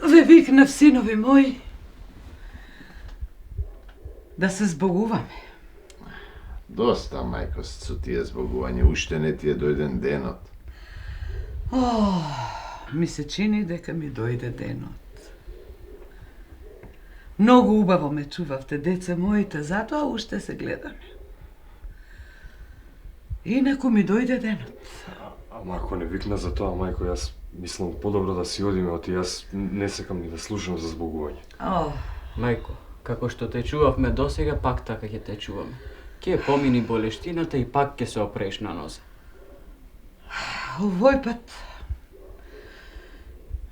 Ве викнав, синови мои, да се збогуваме. Доста, мајко, со тие збогување, уште не ти е дојден денот. Ми се чини дека ми дојде денот. Многу убаво ме чувавте, деца моите, затоа уште се гледаме. Инаку ми дојде денот. Ама ако не викна за тоа, мајко, јас мислам подобро да си одиме, оти јас не секам ни да слушам за збогување. Мајко, како што те чувавме досега, пак така ќе те чуваме. Ке помини болештината и пак ќе се опреш на нозе. Овој пат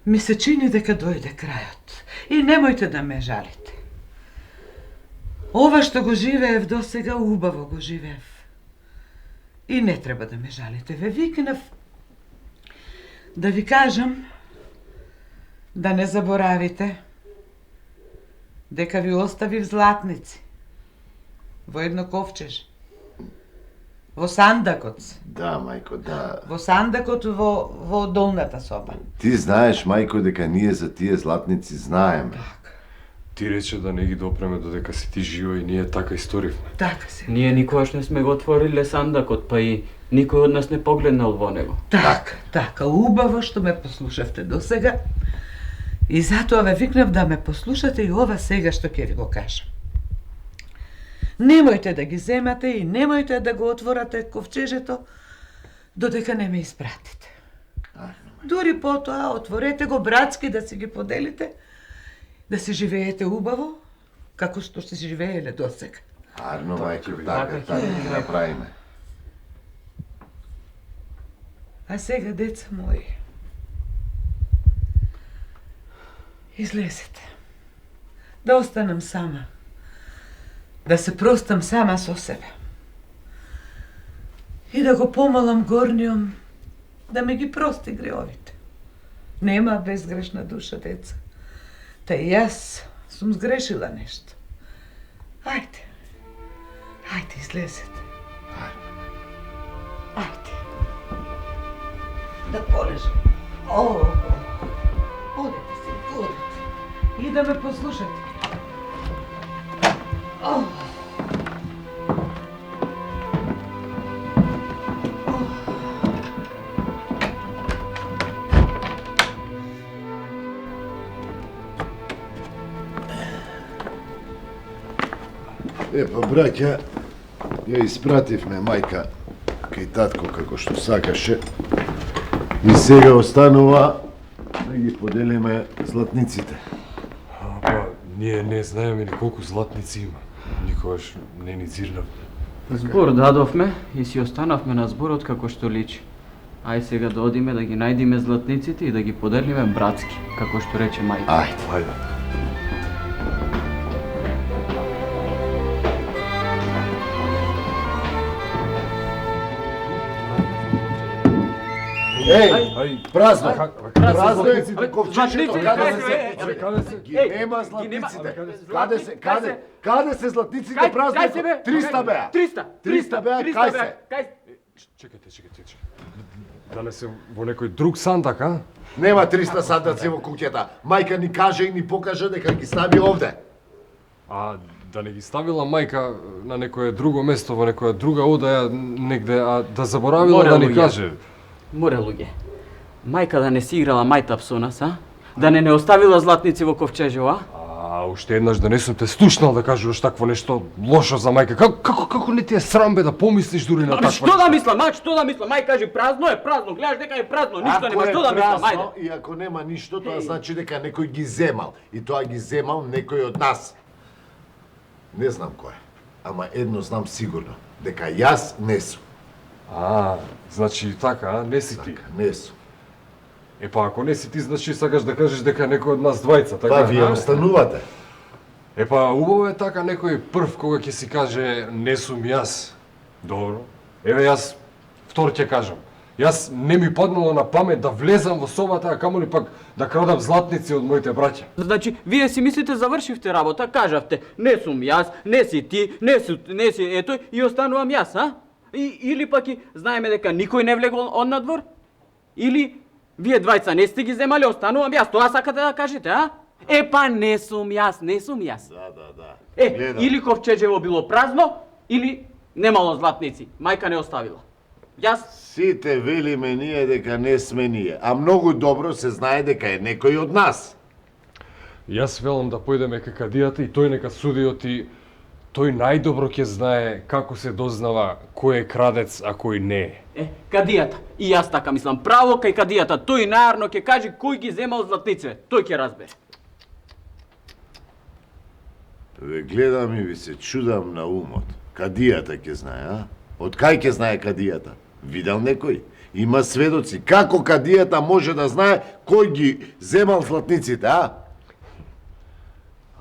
ми се чини дека дојде крајот. И немојте да ме жалите. Ова што го живеев досега, убаво го живеев. И не треба да ме жалите. Ве викнав да ви кажам да не заборавите дека ви оставив златници во едно ковчеж. Во сандакот. Да, мајко, да. Во сандакот во долната соба. Ти знаеш, мајко, дека ние за тие златници знаеме. Ти рече да не ги допреме додека си ти жива и ние така историвме. Така се. Ние никогаш не сме го отвориле сандакот, па и никој од нас не погледнал во него. Така, убаво што ме послушавте досега. И затоа ве викнав да ме послушате и ова сега што ќе ви го кажам. Немојте да ги земате и немојте да го отворате ковчежето додека не ме испратите. Дури потоа отворете го братски да си ги поделите, да си живеете убаво, како што сте живееле досега. Арно, мајко, така ќе направиме. А сега, деца мои, излезете. Да останам сама. Да се простам сама со себе. И да го помолам горниот да ме ги прости греовите. Нема безгрешна душа, деца. Та и јас сум сгрешила нешто. Ајде. Ајде, излезете. Ајде. Да полежам. Одете си, одете. И да ме послушате. Епа, браќа, ја испративме мајка кај татко како што сакаше. И сега останува да ги поделиме златниците. Па, ние не знаеме ни колку златници има. Никогаш не ни зирнавме. Збор дадовме и си останавме на зборот како што личи. Ај сега да одиме да ги најдиме златниците и да ги поделиме братски, како што рече мајка. Ајде. Еј, празно! Празно е ковчежето, каде се? Ги нема златниците. Каде се златниците? Празно е. 300 беа. 300 беа, кај се? Чекайте. Да не се во некој друг сандак, а? Нема 300 сандаци во куќата. Мајка ни каже и ни покаже дека ги стави овде. А да не ги ставила мајка на некое друго место, во некоја друга одаја негде, а да заборавила да ни каже. Море, луѓе. Мајка да не си играла мајтап со нас, а? Да не оставила златници во ковчежево, а? Уште еднаш да не сум те слушнал да кажуваш такво нешто лошо за мајка. Како не ти е срам бе да помислиш дури на такво? Што да мислам, што да мислам? Мај кажи празно е празно, гледаш дека е празно, ништо нема, што да мислам, ајде. Ако е празно и ако нема ништо, тоа значи дека некој ги земал. И тоа ги земал некој од нас. Не знам кој е, ама едно знам сигурно, дека јас не сум. Значи така, не си ти. Така, не сум. Епа, ако не си ти, значи сакаш да кажеш дека некој од нас двајца, така? Па, вие останувате. Епа, убаво е така некој прв кога ќе си каже не сум јас. Добро. Еве јас втор ќе кажам. Јас не ми паднало на памет да влезам во собата, а камоли пак да крадам златници од моите браќа. Значи, вие си мислите завршивте работа, кажавте, не сум јас, не си ти, не си ето и останувам јас, а? Или пак и знаеме дека никој не влегол од надвор? Или вие двајца не сте ги земали, останувам јас, тоа сакате да кажете, а? Па не сум јас. Да. Гледам. Или ковчеđево било празно, или немало златници. Мајка не оставила. Јас... Сите велиме ние дека не сме ние, а многу добро се знае дека е некој од нас. Јас велам да појдеме кај кадијата и тој нека судиот и тој најдобро ќе знае како се дознава кој е крадец, а кој не е. Кадијата. И јас така мислам. Право кај кадијата. Тој најарно ќе каже кој ги земал златнице. Тој ќе разбере. Ве гледам и ви се чудам на умот. Кадијата ќе знае, а? Од кај ќе знае кадијата? Видел некој? Има сведоци. Како кадијата може да знае кој ги земал златниците, а?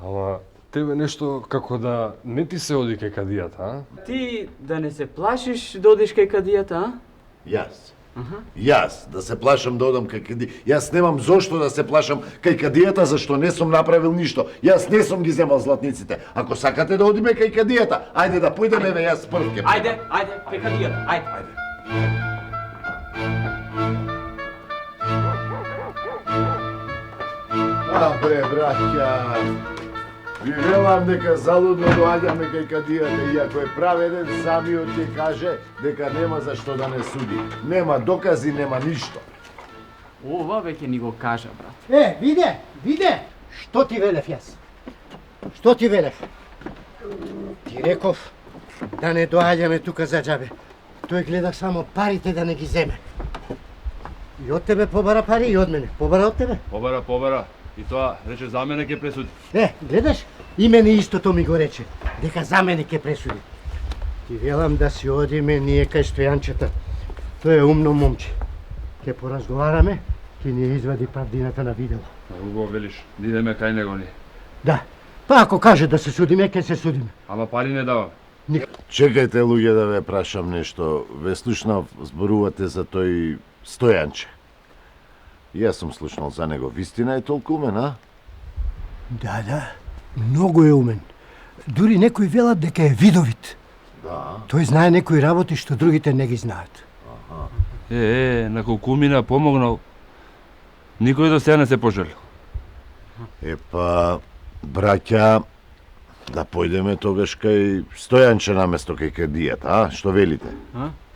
Ама тебе нешто како да не ти се оди кај кадијата, а? Ти да не се плашиш да одиш кај кадијата, а? Јас. Јас да се плашам да одам кај кадијата. Јас немам зошто да се плашам кај кадијата, зашто не сум направил ништо. Јас не сум ги земал златниците. Ако сакате да одиме кај кадијата, ајде да појдеме, еве јас прв ќе. Ајде, кај кадијата, ајде. Бре, браќа, ви велам дека залудно доаѓаме кај кадијата, иако е праведен, самиот ќе каже дека нема за што да не суди. Нема докази, нема ништо. Ова веќе ни го кажа, брат. Виде, што ти велев јас? Што ти велев? Ти реков да не доаѓаме тука за џабе. Тој гледа само парите да не ги земе. И од тебе побара пари и од мене. Побара од тебе? Побара. И тоа рече за мене ќе пресуди. Гледаш? И мене истото ми го рече, дека за мене ќе пресуди. Ти велам да си одиме ние кај Стојанчета. Тој е умно момче. Ке поразговараме, ќе ни извади правдината на видео. Убаво велиш, да идеме кај него ни. Да. Па ако каже да се судиме, ќе се судиме. Ама пари не дава. Чекајте, луѓе, да ве прашам нешто. Ве слушнав, зборувате за тој Стојанче. Јас сум слушнал за него. Вистина е толку умен, а? Да. Многу е умен. Дури некои велат дека е видовит. Да. Тој знае некои работи што другите не ги знаат. На колкумина помогнал. Никој до сега не се пожали. Епа, браќа, да појдеме тогаш кај Стојанче наместо кај кадијата, а? Што велите?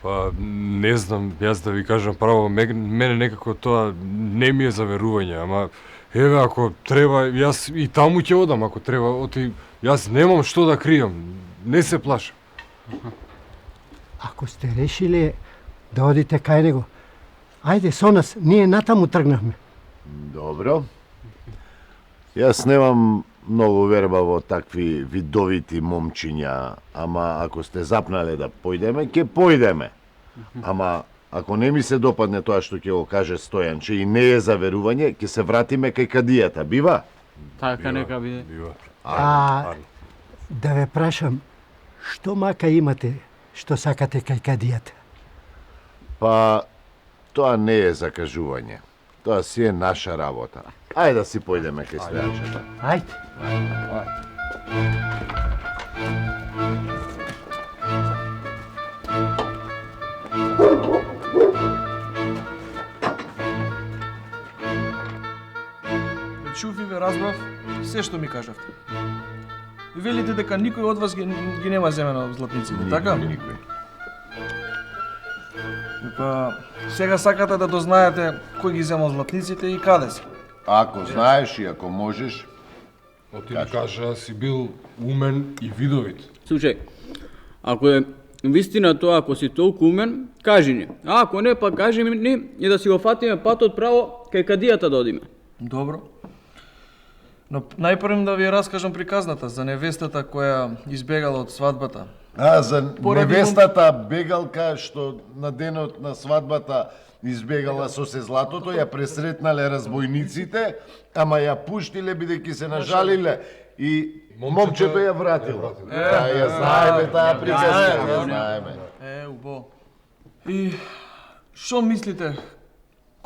Па, не знам, јас да ви кажам право, мене некако тоа не ми е за верување, ама еве ако треба, јас и таму ќе одам, ако треба, јас немам што да кријам, не се плашам. Ако сте решиле да одите кај него, ајде со нас, ние натаму тргнавме. Добро. Јас немам многу верба во такви видовити момчиња, ама ако сте запнале да појдеме, ќе појдеме. Ама ако не ми се допадне тоа што ќе го каже Стојанче и не е за верување, ќе се вратиме кај кадијата, бива? Така нека биде. Да ве прашам, што мака имате што сакате кај кадијата? Па, тоа не е закажување. Тоа си е наша работа. Ајде да си појдеме кај Стојанчето. Ајде. Чув и ве разбрав се што ми кажавте. И велите дека никој од вас ги нема земено златниците, така? Никој. Па сега сакате да дознаете кој ги земал златниците и каде се. Ако знаеш и ако можеш, Ти ми кажа, си бил умен и видовит. Слушај, ако е вистина тоа, ако си толку умен, кажи ни. А ако не, па кажи ни и да си го фатиме патот право кај кадијата да одиме. Добро. Но најпрвим да ви раскажам приказната за невестата која избегала од свадбата. За невестата бегалка што на денот на свадбата избегала со се златото, ја пресретнале разбойниците, ама ја пуштиле бидејќи се нажалиле и момчето ја вратило. Ја знаеме таа приказка, ја знаеме. Убаво. И што мислите,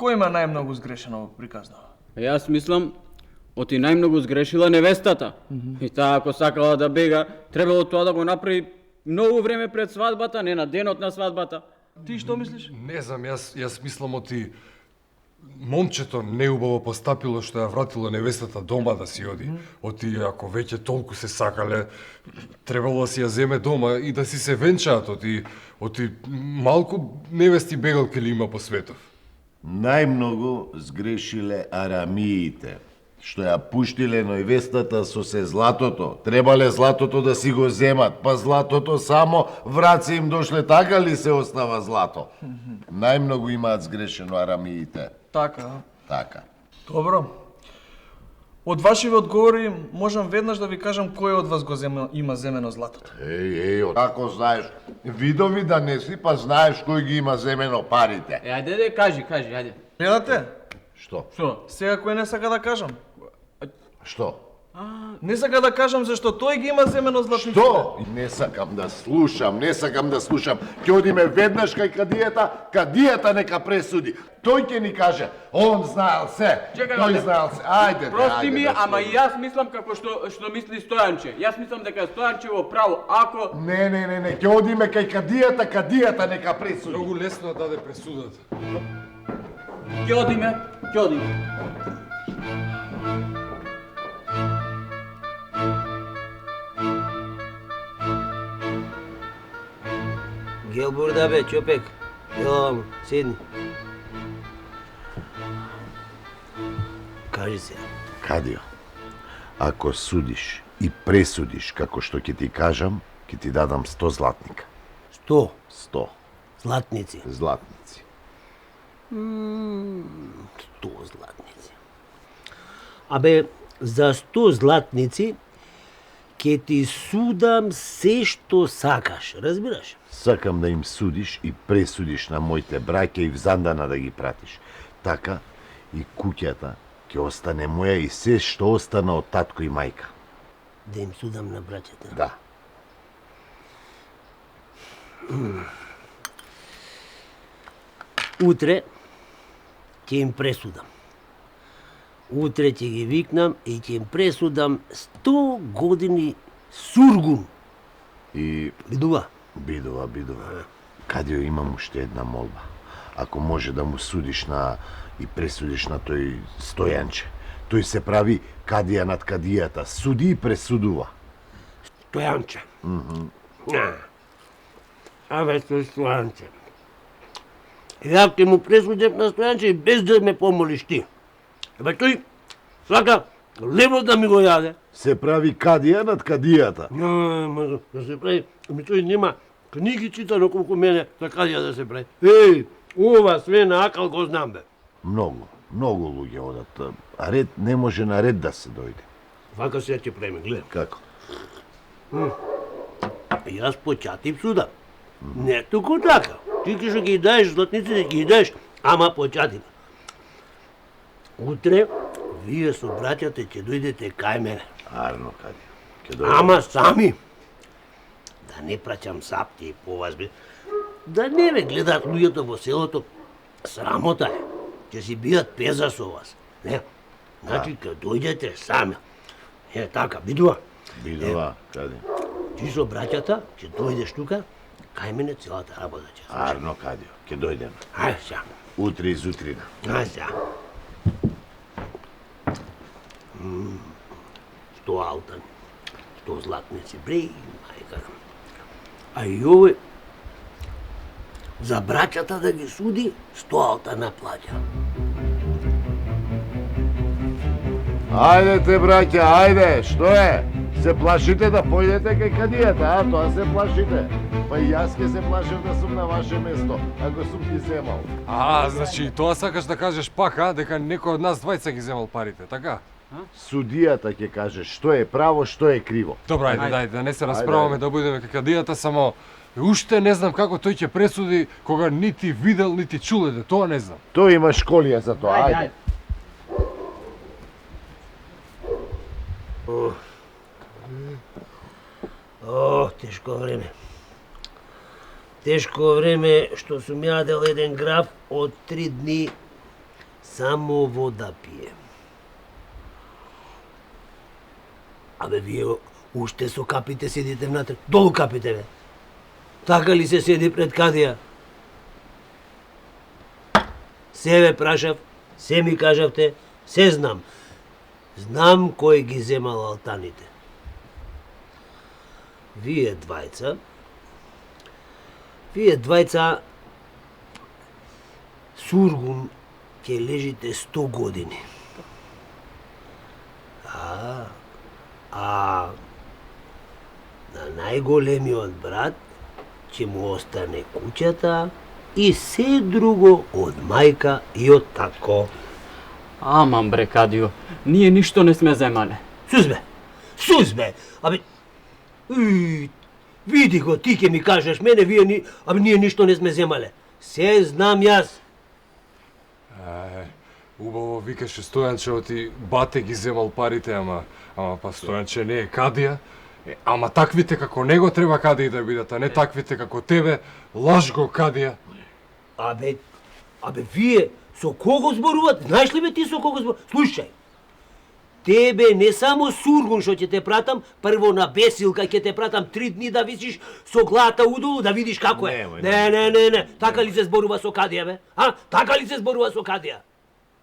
кој има најмногу сгрешено во приказна? Јас мислам, оти најмногу сгрешила невестата. И таа ако сакала да бега, требало тоа да го направи многу време пред свадбата, не на денот на свадбата. Ти што мислиш? Не знам, јас мислам оти момчето неубаво постапило што ја вратило невестата дома да си оди. Оти, ако веќе толку се сакале, требало да си ја земе дома и да си се венчаат. Оти малку невести бегалки ли има по светов? Најмногу сгрешиле арамиите, што ја пуштиле невестата со се златото. Требале златото да си го земат, па златото само враци им дошле, така ли се остава злато? Најмногу имаат сгрешено арамиите. Така. Така. Добро. Од вашиве одговори можам веднаш да ви кажам кој од вас го има земено златото. Еј, ако знаеш, видови да не си, па знаеш кој ги има земено парите. Ајде, кажи, ајде. Гледате? Што? Сега кој не сака да кажам? Што? Не сака да кажам зашто тој ги има земено златниците. Што? Не сакам да слушам. Ќе одиме веднаш кај кадијата нека пресуди. Тој ќе ни каже, он знаел се, тој знаел се. Ајде, Прости ми, да ама и јас мислам како што мисли Стојанче. Јас мислам дека Стојанче во право, ако... Не, ќе одиме кај кадијата нека пресуди. Многу лесно даде пресудата. Ќе одиме. Гел бурда бе, човек. Ела, седни. Кажи се. Кадио, ако судиш и пресудиш како што ќе ти кажам, ќе ти дадам 100 златника. 100 100 златници. златници. 100 златници. Абе, за 100 златници ќе ти судам се што сакаш, разбираш? Сакам да им судиш и пресудиш на моите браќа и взандана да ги пратиш. Така и куќата ќе остане моја и се што остана од татко и мајка. Да им судам на браќата. Да. Утре ќе им пресудам. Утре ќе ги викнам и ќе им пресудам 100 години сургун. И Бидува? бидува. Кадио, имам уште една молба. Ако може да му судиш и пресудиш на тој Стојанче. Тој се прави кадија над кадијата. Суди и пресудува. Стојанче. Абе, тој Стојанче. Ја ќе му пресудев на Стојанче и без да ме помолиш ти. Абе, тој сака лево да ми го јаде. Се прави кадија над кадијата. Да се прави, ами тој нема книги читано колку мене за кадија да се прави. Еј, ова све на акал го знам бе. Многу луѓе одат. А ред не може на ред да се дојде. Вака сега ќе правиме, гледам. Како? Јас початив суда. Не туку така. Ти ќе што ги даеш златниците, ги даеш, ама початив. Утре, вие со браќата ќе дојдете кај мене. Арно, Кадио. Ќе дојде. Ама сами. Да не праќам сапти по вас, бе. Да не ме гледаат луѓето во селото. Срамота е. Ќе си бијат пеза со вас. Не. Значи, ќе дојдете сами. Е, така, бидува. Бидува, Кадио. Ти со браќата ќе дојдеш тука, кај мене целата работа ќе се. Арно, Кадио. Ќе дојдеме. Ај, сега. Утре изутрина. Ај, сега. 100 алтани, 100 златници, бре, мајка. А и овој, за браќата да ги суди, 100 алтана плаќа. Ајде те, браќа, ајде, што е? Се плашите да појдете кај кадијата, а? Тоа се плашите. Па и јас ке се плашев да сум на ваше место, ако сум ги земал. Значи, тоа сакаш да кажеш пак, дека некој од нас двајца ги земал парите, така? Судијата ќе каже што е право, што е криво. Добро, ајде, да не се расправаме, да бидеме кај кадијата, само уште не знам како тој ќе пресуди кога нити видел, нити чул, тоа не знам. Тој има школија за тоа, ајде. Тешко време. Тешко време што сум јадел еден граф од 3 дни само вода пие. Абе, вие уште со капите седите внатре. Долу капите, бе. Така ли се седи пред кадија? Себе прашав, Се ми кажавте, се знам. Знам кој ги земал алтаните. Вие двајца, сургун ќе лежите 100 години. А на најголемиот брат ќе му остане куќата и се друго од мајка и од тако. Аман бре, Кадио, ние ништо не сме земале. Сузбе! Абе, види го, ти ќе ми кажеш мене, ние ништо не сме земале. Се знам јас. Убаво викаше Стојанче оти бате ги земал парите, ама па Стојанче не е Кадија. Ама таквите како него треба Кадија да бидат, а не таквите како тебе. Лаж го, Кадија. Абе, вие со кого зборуват? Знаеш ли бе ти со кого зборуват? Слушај, тебе не само сургун што ќе те пратам, прво на бесилка ќе те пратам 3 дни да висиш со глата удолу да видиш како е. Не. Така ли се зборува со Кадија, бе? Така ли се зборува со Кадија?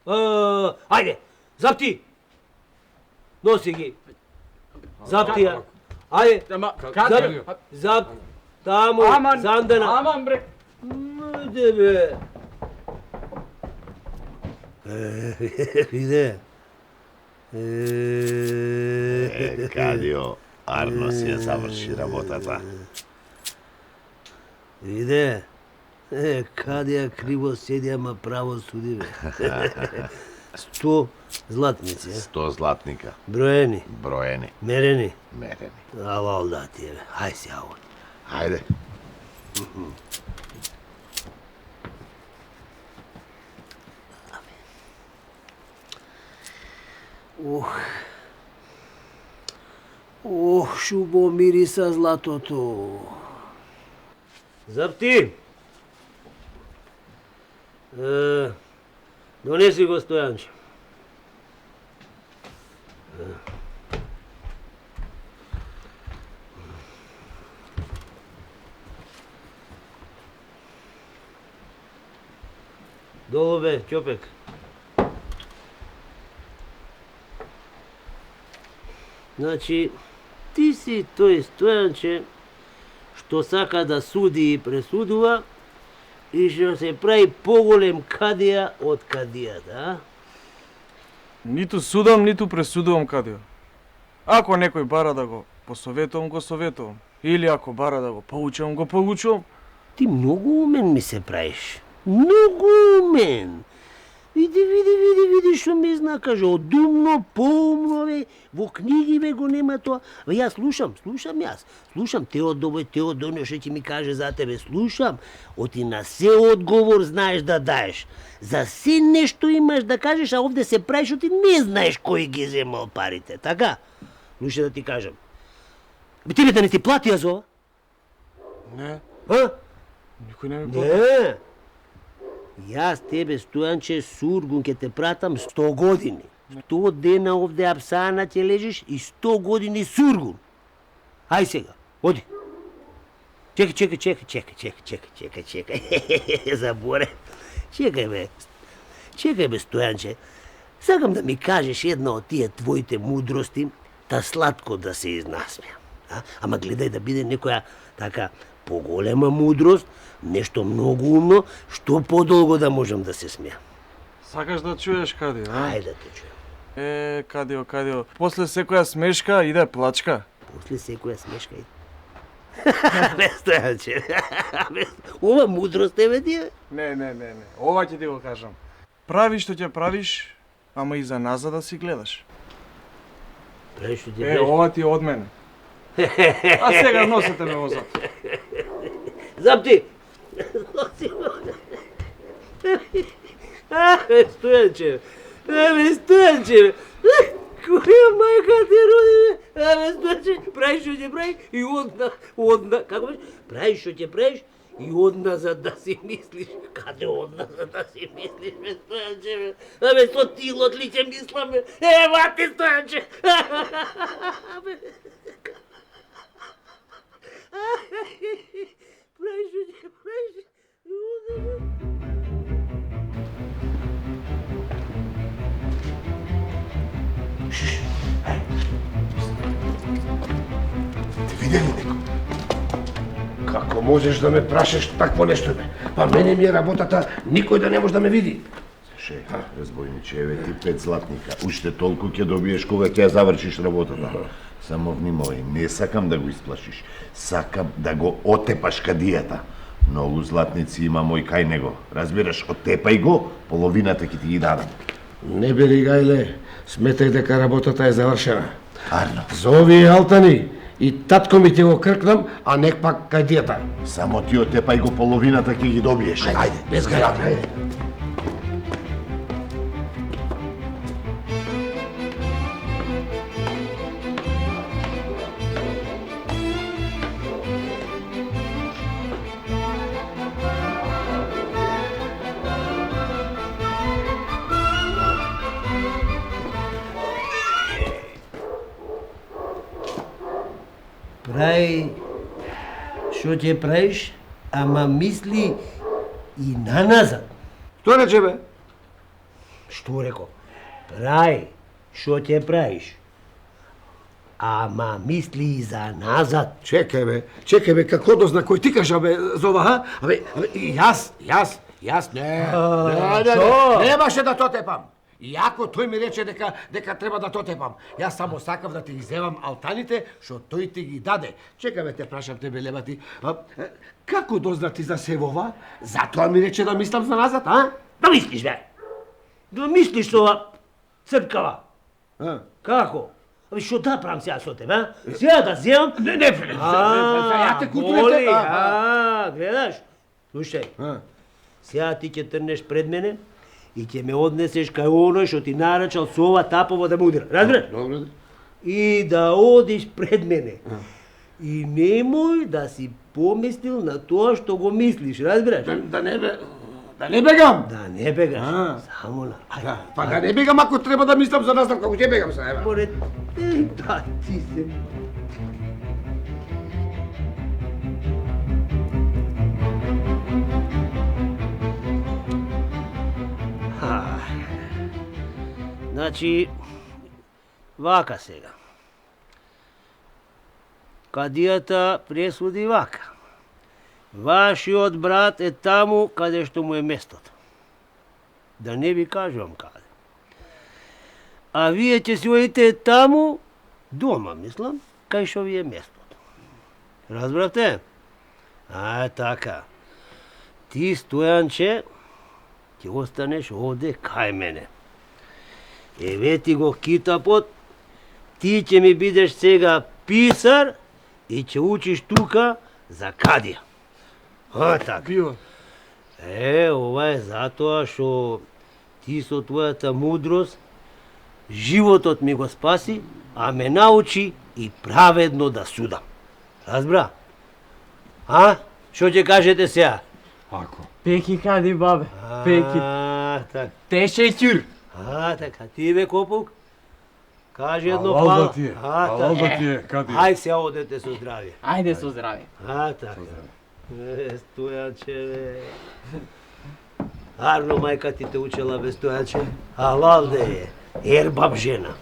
Ајде, запти! Носи ги. Запти ја. Ајде, таму, зандана. Аман бре. Ајде, бе. Виде. Кадио, арно си ја заврши работата. Виде. Кадија криво седи, ама право суди, бе. 100 златници, 100 златника. Броени. Мерени. Ала да ти е, бе. Хај си, ао. Ајде. Шубо мириса златото. Запти! Донеси го Стојанче. Долу бе, Ќопек. Значи, ти си тој Стојанче што сака да суди и пресудува и што се прави поголем Кадија од Кадијата, а? Ниту судам, ниту пресудувам, Кадио. Ако некој бара да го посоветувам, го советувам. Или ако бара да го поучувам, го поучувам. Ти многу умен ми се правиш. Многу умен. Види што ми зна, каже, од умно, поумно, бе, во книги, бе, го нема тоа. Бе, јас слушам јас. Слушам Теодоне што ќе ми каже за тебе, слушам. Оти на се одговор знаеш да даеш. За се нешто имаш да кажеш, а овде се правиш, оти не знаеш кој ги земал парите, така? Слушај да ти кажам. Бе, тебе да не ти платија за ова? Не. Никој не ми плати. Не. Јас тебе, Стојанче, сургун ќе те пратам 100 години. 100 дена овде апсана ќе лежиш и 100 години сургун. Ај сега, оди. Чекај. Заборе. Чекај бе, Стојанче. Сакам да ми кажеш една од тие твоите мудрости, та сладко да се изнасмеам. Ама гледај да биде некоја така поголема мудрост, нешто многу умно, што подолго да можам да се смеам. Сакаш да чуеш, Кадио, а? Ајде да те чуем. Кадио, после секоја смешка иде плачка. После секоја смешка иде. Бе, Стојанче, ова мудрост е, бе, тие? Не. Ова ќе ти го кажам. Прави што ќе правиш, ама и за назад да си гледаш. Прави што ќе правиш? Ова ти е од мене. А сега носете ме возат. Запти! Стојанче! Стојанче! Која мајка те роди, бе? Стојанче, прави што ќе прави и одна, како беше? Прави што ќе правиш и одназад да си мислиш. Каде одназад да си мислиш, бе, Стојанче, бе? Со тилот ли ќе мислам, бе? Вати, Стојанче! Прави што ќе правиш и одназад. Виде ли некој? Како можеш да ме прашаш такво нешто, бе? Па мене ми е работата, никој да не може да ме види. Слушај, разбойниче, еве ти 5 златника. Уште толку ќе добиеш кога ќе ја завршиш работата. Само внимавај, не сакам да го исплашиш. Сакам да го отепаш кадијата. Многу златници има мој кај него. Разбираш, отепај го, половината ќе ти ги дадам. Не бери, Гајле, сметај дека работата е завршена. Арно. За овие алтани и татко ми ти го кркнам, а нек пак кадијата. Само ти отепај го, половината ќе ги добиеш. Ајде, без гради, ајде. Прај, што ќе правиш, ама мисли и на назад. Што рече, бе? Што реко? Прај, што ќе правиш, ама мисли и за назад. Чекај, бе, како дозна кој ти кажа, бе, за ова, ха? Јас, не. Немаше да то тепам. Иако тој ми рече дека треба да то тепам. Јас само сакав да ти ги земам алтаните, што тој ти ги даде. Чекај, бе, те прашам тебе, лебати. Како дозна ти за севова? Затоа ми рече да мислам за назад, а? Да мислиш, бе. Да мислиш со ова цркава. Како? Што да правам сега со тебе, а? Сега да земам? Не, ја те кутурете. Гледаш? Слушај, сега ти ќе трнеш пред мене и ќе ме однесеш кај оној што ти нарачал со ова тапово да мудира. Разбираш? Добро. И да одиш пред мене. И немој да си помислил на тоа што го мислиш, разбираш? Да не бегам. Да не бегаш. Само на. Па да не бегам ако треба да мислам за назад, како ќе бегам сега. Море, да ти се. Значи, вака сега. Кадијата пресуди вака. Вашиот брат е таму каде што му е местото. Да не ви кажувам каде. А вие ќе си одите таму, дома, мислам, кај што ви е местото. Разбравте? Така. Ти, Стојанче, ќе останеш овде кај мене. Еве ти го китапот, ти ќе ми бидеш сега писар и ќе учиш тука за кадија. Така. Био. Ова е затоа што ти со твојата мудрост животот ми го спаси, а ме научи и праведно да судам. Разбра? Што ќе кажете сега? Ако. Пеки кади, бабе. Пеки. Така. Теше ќур. Така. Ти бе Копук? Кажи едно Алал пала. да ти е, алал да ти е, кади? Ај сега одете со здравје. Ајде со здравје. Така. Стојанче, бе. Арно мајка ти те учела, бе, Стојанче. Алал да е. Ербаб жена.